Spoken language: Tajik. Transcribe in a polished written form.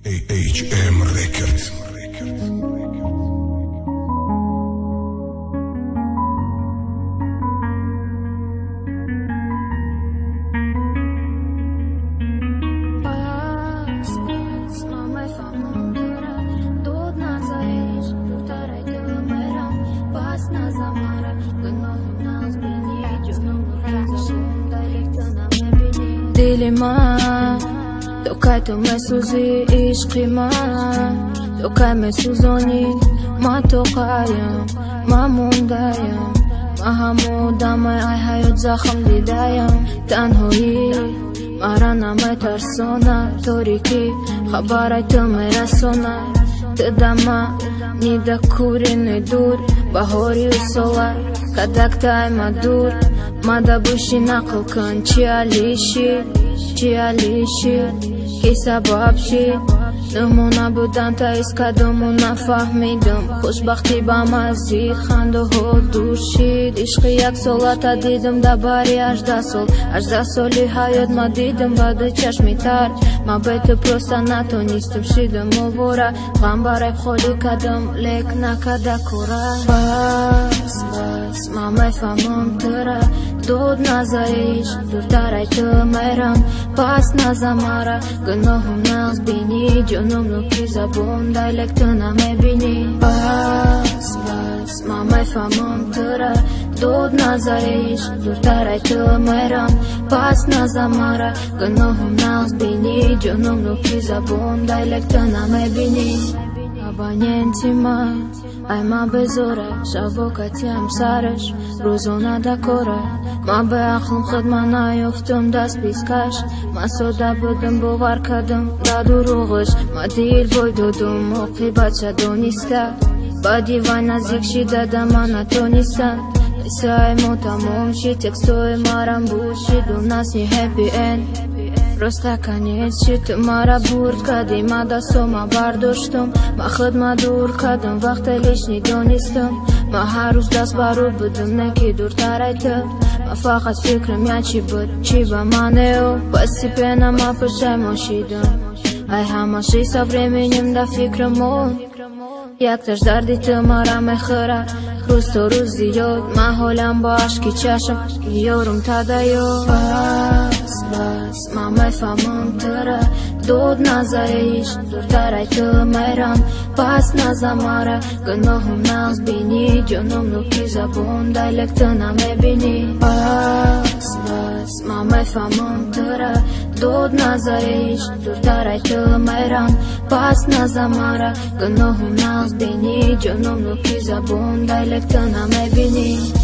HM Records. Dilima Tocai me suzi ishqima Tocai me suzoni Ma tocayam Ma mundayam Ma hamudam ay hayot zakham didayam Tanhoyi Marana me tarsona Toriki Khabaray tu me rasona Tdama Nida kurin dur Bahori usolar Kadaktai madur Mada bushi naql kan Chi alishi Kisa babshi Numuna budan ta iska dumuna fahmidim Xushbaxti ba mazid Khando ho durshid Ishqi yak solata didim da bari ajda soli hayot ma didim Badi chashmi tarj Ma beti prosta natonistım Shidim uvora Gam baray kholi kadim Lek nakada kura Bas Ma mefamum tıra Dod nazarish Durtaray tmeram Pas nazamara Gnohum naz bini Junum nuki zabun Daylek tına me bini Bas Ma mefamum tıra Dod nazarish Durtaray tmeram Pas nazamara Gnohum naz bini Junum nuki zabun Daylek tına me bini Abonentima Ay ma bezora Shavokatyam sarash Rozona da kora Ma be aklım khidmana yoftum das piskash Ma soda budim bovar kadim Da durug'ish Ma dil boydodum Oqi bacha donista Badi vay nazik shida da mana tonistan Isai mutamum shi Tekstoy maram bullshit У нас не happy end Просто конец shit Мара бурд кадима да сома бардоштум Ма khidma dur kadim Vaqti lishni donistim Ma har ruz dast baru budim Neki durtaray tib Ma faqat fikrim ya chi bud Chi ba maneo Постепенно ma pushaymoshidim Ay hamashi sa vremenем da fikrim on Yaktash dardi ti mara me khira Ruz to ruz ziyod Ma holam ba ashki chashim Yorum tada yod Bas Ma mefamum tıra Dod nazarish Durtaray tmeram Pas nazamara Gnohum naz bini Junum nuki zabun Daylek tına me bini Bas Ma mefamum tıra Dod nazarish Durtaray tmeram Pas nazamara Gnohum naz bini Junum nuki zabun Daylek tına me bini